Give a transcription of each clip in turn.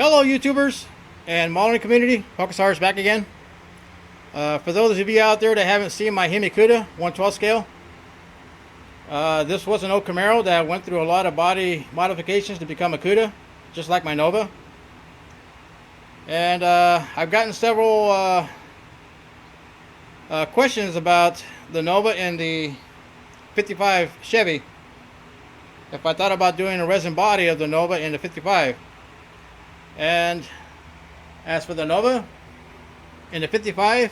Hello YouTubers and modeling community, Focusar is back again. For those of you out there that haven't seen my Hemi Cuda 112 scale, this was an old Camaro that went through a lot of body modifications to become a Cuda, just like my Nova. And I've gotten several questions about the Nova and the 55 Chevy. If I thought about doing a resin body of the Nova and the 55. And as for the Nova and the 55,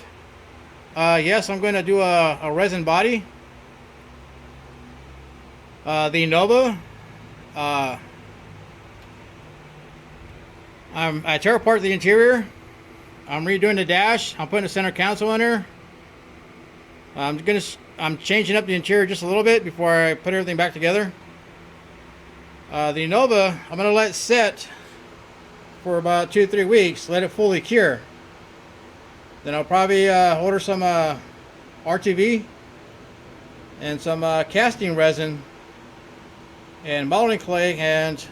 yes, I'm going to do a resin body. The Nova, I tear apart the interior. I'm redoing the dash. I'm putting a center console in there. I'm changing up the interior just a little bit before I put everything back together. The Nova, I'm going to let it sit for about 2-3 weeks, let it fully cure. Then I'll probably order some RTV and some casting resin and modeling clay and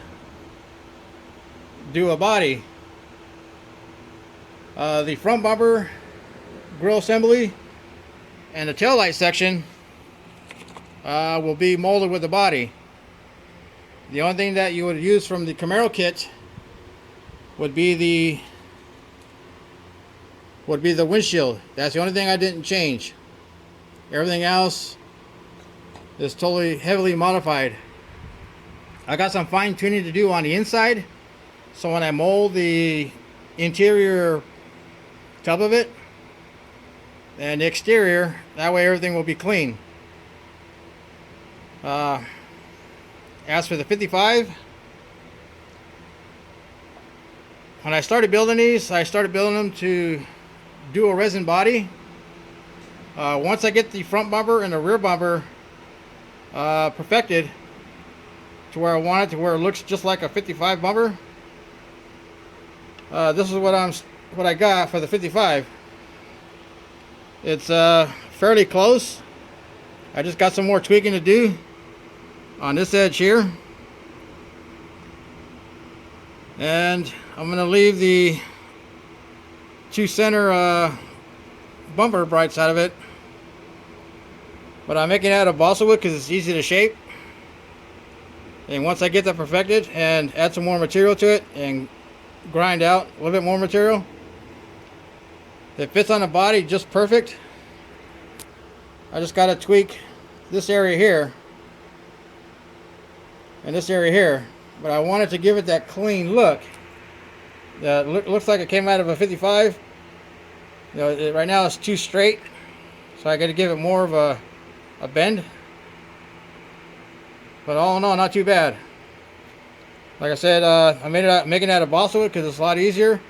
do a body. The front bumper, grille assembly, and the taillight section will be molded with the body. The only thing that you would use from the Camaro kit would be the windshield. That's the only thing I didn't change. Everything else is totally heavily modified. I got some fine tuning to do on the inside, so when I mold the interior tub of it and the exterior, that way everything will be clean. As for the 55, when I started building these, I started building them to do a resin body. Once I get the front bumper and the rear bumper perfected to where I want it, to where it looks just like a 55 bumper, this is what I got for the 55. It's fairly close. I just got some more tweaking to do on this edge here, and I'm going to leave the two center bumper brights out of it, but I'm making it out of balsa wood because it's easy to shape. And once I get that perfected and add some more material to it and grind out a little bit more material, it fits on the body just perfect. I just got to tweak this area here and this area here, but I wanted to give it that clean look that looks like it came out of a 55. You know, right now it's too straight, so I got to give it more of a bend. But all in all, not too bad. Like I said, I making it out of balsa wood because it's a lot easier.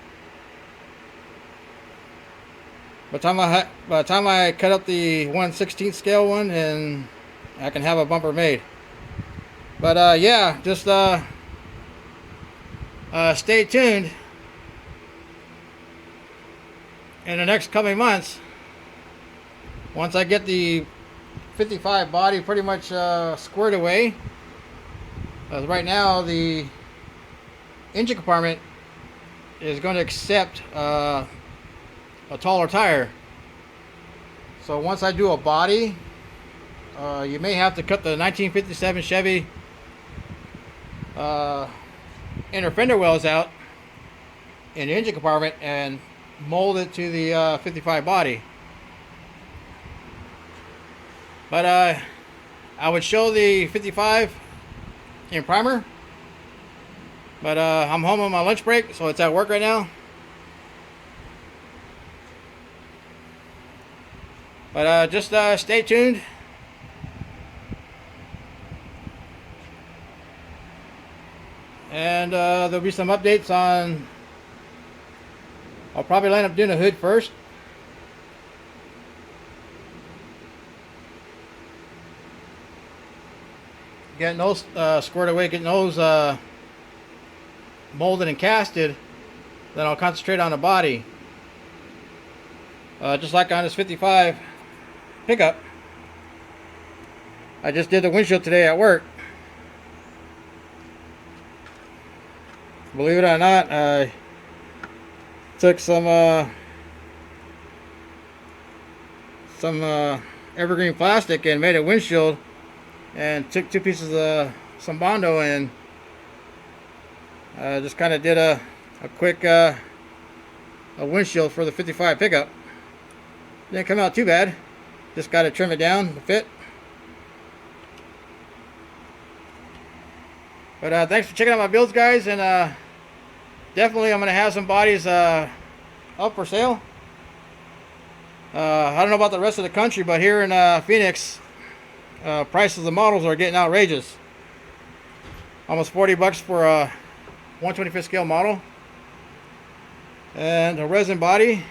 By the time I cut up the 1/16 scale one, and I can have a bumper made. But yeah, just stay tuned. In the next coming months, once I get the 55 body pretty much squared away, right now the engine compartment is going to accept a taller tire. So once I do a body, you may have to cut the 1957 Chevy inner fender wells out in the engine compartment and mold it to the 55 body. But I would show the 55 in primer, but I'm home on my lunch break, so it's at work right now. But just stay tuned. And there'll be some updates on, I'll probably end up doing a hood first. Getting those squared away, getting those molded and casted. Then I'll concentrate on the body. Just like on this 55 pickup. I just did the windshield today at work. believe it or not, I took some evergreen plastic and made a windshield, and took 2 pieces of some Bondo and just kind of did a quick a windshield for the 55 pickup. Didn't come out too bad. Just got to trim it down to fit. But thanks for checking out my builds, guys, and definitely I'm going to have some bodies up for sale. I don't know about the rest of the country, but here in Phoenix, prices of the models are getting outrageous. Almost $40 for a 1/25 scale model, and a resin body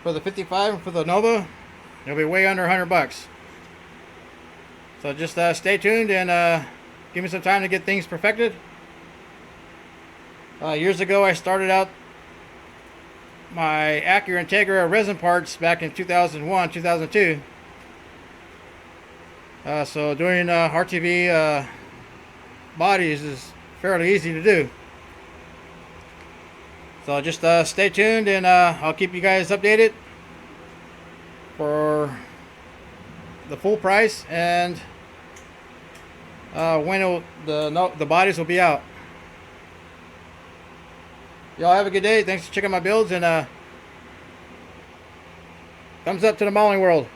for the 55 and for the Nova, it'll be way under $100. So just stay tuned and give me some time to get things perfected. Years ago, I started out my Acura Integra resin parts back in 2001, 2002. So doing RTV bodies is fairly easy to do. So just stay tuned, and I'll keep you guys updated for the full price and when the bodies will be out. Y'all have a good day. Thanks for checking my builds, and thumbs up to the modeling world.